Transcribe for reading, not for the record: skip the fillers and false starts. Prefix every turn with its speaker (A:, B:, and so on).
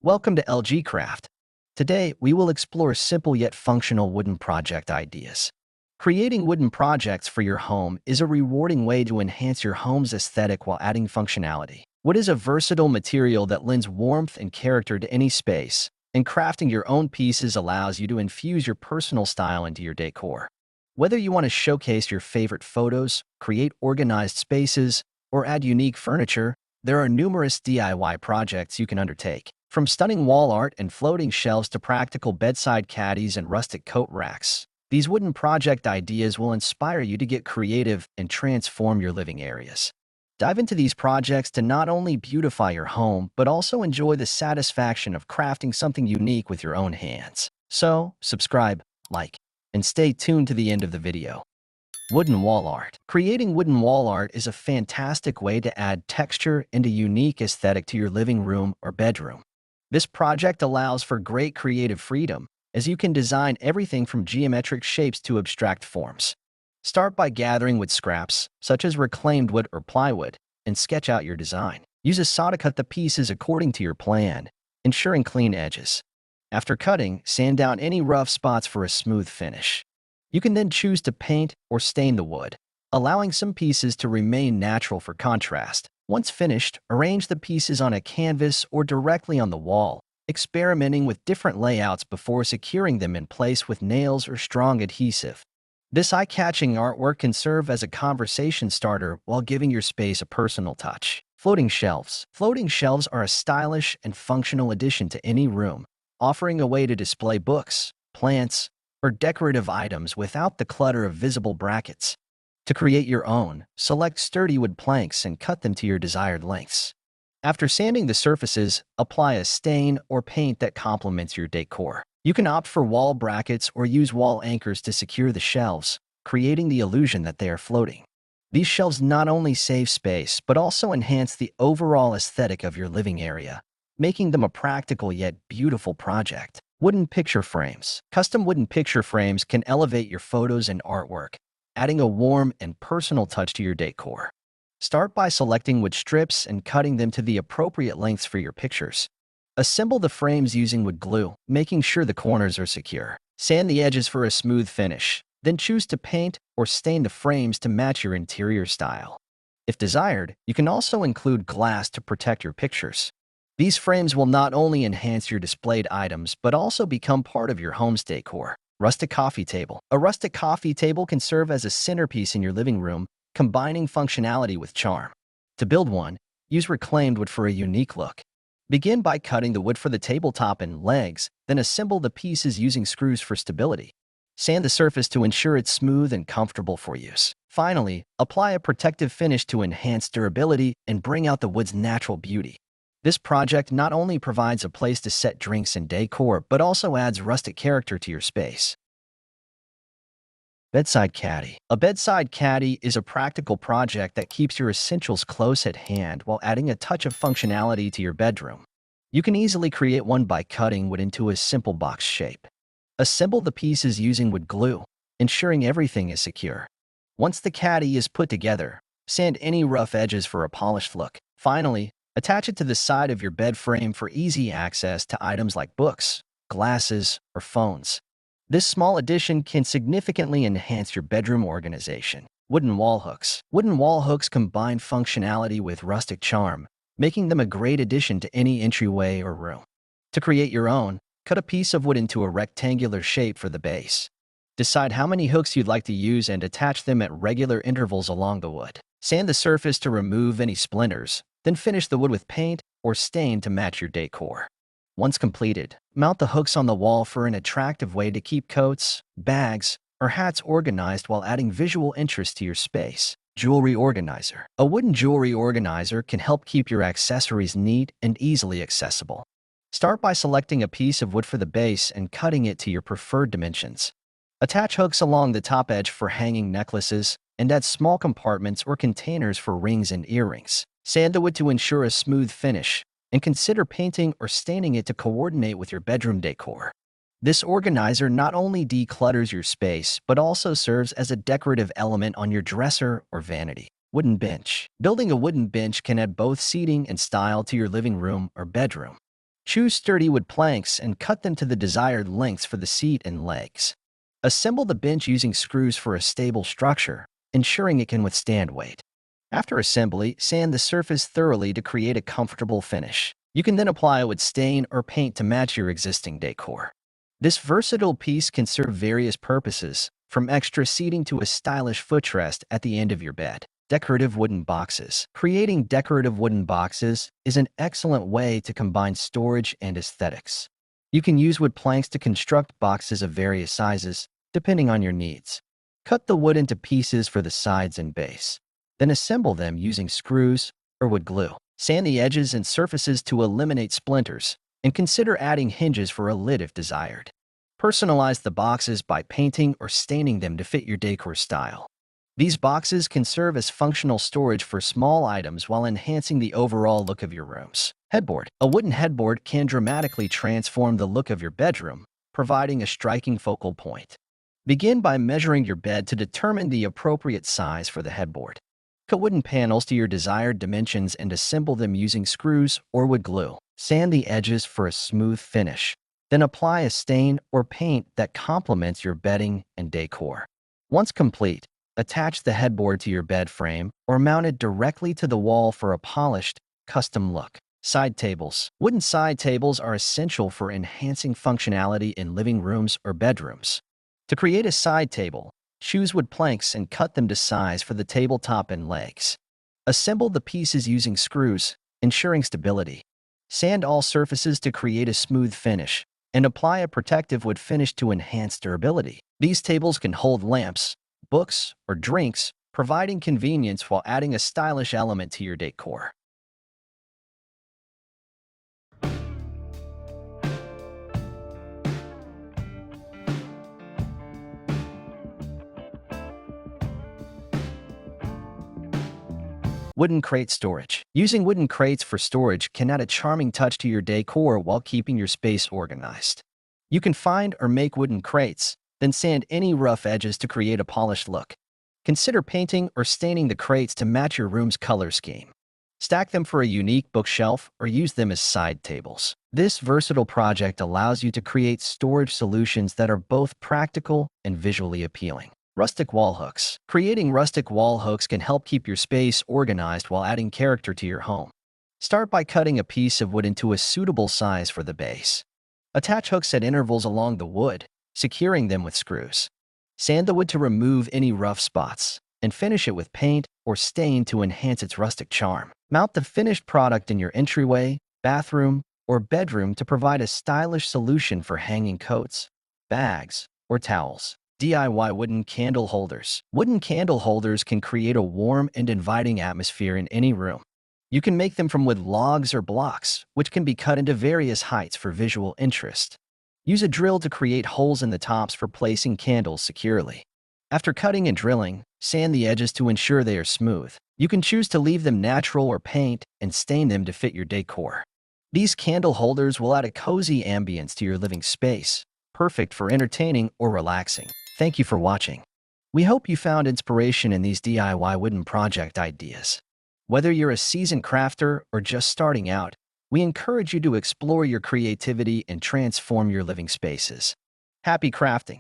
A: Welcome to LG Craft. Today, we will explore simple yet functional wooden project ideas. Creating wooden projects for your home is a rewarding way to enhance your home's aesthetic while adding functionality. Wood is a versatile material that lends warmth and character to any space, and crafting your own pieces allows you to infuse your personal style into your decor. Whether you want to showcase your favorite photos, create organized spaces, or add unique furniture, there are numerous DIY projects you can undertake. From stunning wall art and floating shelves to practical bedside caddies and rustic coat racks, these wooden project ideas will inspire you to get creative and transform your living areas. Dive into these projects to not only beautify your home, but also enjoy the satisfaction of crafting something unique with your own hands. So, subscribe, like, and stay tuned to the end of the video. Wooden wall art. Creating wooden wall art is a fantastic way to add texture and a unique aesthetic to your living room or bedroom. This project allows for great creative freedom, as you can design everything from geometric shapes to abstract forms. Start by gathering wood scraps, such as reclaimed wood or plywood, and sketch out your design. Use a saw to cut the pieces according to your plan, ensuring clean edges. After cutting, sand down any rough spots for a smooth finish. You can then choose to paint or stain the wood, allowing some pieces to remain natural for contrast. Once finished, arrange the pieces on a canvas or directly on the wall, experimenting with different layouts before securing them in place with nails or strong adhesive. This eye-catching artwork can serve as a conversation starter while giving your space a personal touch. Floating shelves. Floating shelves are a stylish and functional addition to any room, offering a way to display books, plants, or decorative items without the clutter of visible brackets. To create your own, select sturdy wood planks and cut them to your desired lengths. After sanding the surfaces, apply a stain or paint that complements your decor. You can opt for wall brackets or use wall anchors to secure the shelves, creating the illusion that they are floating. These shelves not only save space, but also enhance the overall aesthetic of your living area, making them a practical yet beautiful project. Wooden picture frames. Custom wooden picture frames can elevate your photos and artwork, adding a warm and personal touch to your decor. Start by selecting wood strips and cutting them to the appropriate lengths for your pictures. Assemble the frames using wood glue, making sure the corners are secure. Sand the edges for a smooth finish, then choose to paint or stain the frames to match your interior style. If desired, you can also include glass to protect your pictures. These frames will not only enhance your displayed items, but also become part of your home's decor. Rustic coffee table. A rustic coffee table can serve as a centerpiece in your living room, combining functionality with charm. To build one, use reclaimed wood for a unique look. Begin by cutting the wood for the tabletop and legs, then assemble the pieces using screws for stability. Sand the surface to ensure it's smooth and comfortable for use. Finally, apply a protective finish to enhance durability and bring out the wood's natural beauty. This project not only provides a place to set drinks and decor, but also adds rustic character to your space. Bedside caddy. A bedside caddy is a practical project that keeps your essentials close at hand while adding a touch of functionality to your bedroom. You can easily create one by cutting wood into a simple box shape. Assemble the pieces using wood glue, ensuring everything is secure. Once the caddy is put together, sand any rough edges for a polished look. Finally, attach it to the side of your bed frame for easy access to items like books, glasses, or phones. This small addition can significantly enhance your bedroom organization. Wooden wall hooks. Wooden wall hooks combine functionality with rustic charm, making them a great addition to any entryway or room. To create your own, cut a piece of wood into a rectangular shape for the base. Decide how many hooks you'd like to use and attach them at regular intervals along the wood. Sand the surface to remove any splinters, then finish the wood with paint or stain to match your decor. Once completed, mount the hooks on the wall for an attractive way to keep coats, bags, or hats organized while adding visual interest to your space. Jewelry organizer. A wooden jewelry organizer can help keep your accessories neat and easily accessible. Start by selecting a piece of wood for the base and cutting it to your preferred dimensions. Attach hooks along the top edge for hanging necklaces and add small compartments or containers for rings and earrings. Sand the wood to ensure a smooth finish, and consider painting or staining it to coordinate with your bedroom decor. This organizer not only declutters your space, but also serves as a decorative element on your dresser or vanity. Wooden bench. Building a wooden bench can add both seating and style to your living room or bedroom. Choose sturdy wood planks and cut them to the desired lengths for the seat and legs. Assemble the bench using screws for a stable structure, ensuring it can withstand weight. After assembly, sand the surface thoroughly to create a comfortable finish. You can then apply a wood stain or paint to match your existing decor. This versatile piece can serve various purposes, from extra seating to a stylish footrest at the end of your bed. Decorative wooden boxes. Creating decorative wooden boxes is an excellent way to combine storage and aesthetics. You can use wood planks to construct boxes of various sizes, depending on your needs. Cut the wood into pieces for the sides and base. Then assemble them using screws or wood glue. Sand the edges and surfaces to eliminate splinters, and consider adding hinges for a lid if desired. Personalize the boxes by painting or staining them to fit your decor style. These boxes can serve as functional storage for small items while enhancing the overall look of your rooms. Headboard. A wooden headboard can dramatically transform the look of your bedroom, providing a striking focal point. Begin by measuring your bed to determine the appropriate size for the headboard. Cut wooden panels to your desired dimensions and assemble them using screws or wood glue. Sand the edges for a smooth finish. Then apply a stain or paint that complements your bedding and decor. Once complete, attach the headboard to your bed frame or mount it directly to the wall for a polished, custom look. Side tables. Wooden side tables are essential for enhancing functionality in living rooms or bedrooms. To create a side table, choose wood planks and cut them to size for the tabletop and legs. Assemble the pieces using screws, ensuring stability. Sand all surfaces to create a smooth finish, and apply a protective wood finish to enhance durability. These tables can hold lamps, books, or drinks, providing convenience while adding a stylish element to your decor. Wooden crate storage. Using wooden crates for storage can add a charming touch to your decor while keeping your space organized. You can find or make wooden crates, then sand any rough edges to create a polished look. Consider painting or staining the crates to match your room's color scheme. Stack them for a unique bookshelf or use them as side tables. This versatile project allows you to create storage solutions that are both practical and visually appealing. Rustic wall hooks. Creating rustic wall hooks can help keep your space organized while adding character to your home. Start by cutting a piece of wood into a suitable size for the base. Attach hooks at intervals along the wood, securing them with screws. Sand the wood to remove any rough spots, and finish it with paint or stain to enhance its rustic charm. Mount the finished product in your entryway, bathroom, or bedroom to provide a stylish solution for hanging coats, bags, or towels. DIY wooden candle holders. Wooden candle holders can create a warm and inviting atmosphere in any room. You can make them from wood logs or blocks, which can be cut into various heights for visual interest. Use a drill to create holes in the tops for placing candles securely. After cutting and drilling, sand the edges to ensure they are smooth. You can choose to leave them natural or paint and stain them to fit your decor. These candle holders will add a cozy ambience to your living space, perfect for entertaining or relaxing. Thank you for watching. We hope you found inspiration in these DIY wooden project ideas. Whether you're a seasoned crafter or just starting out, we encourage you to explore your creativity and transform your living spaces. Happy crafting!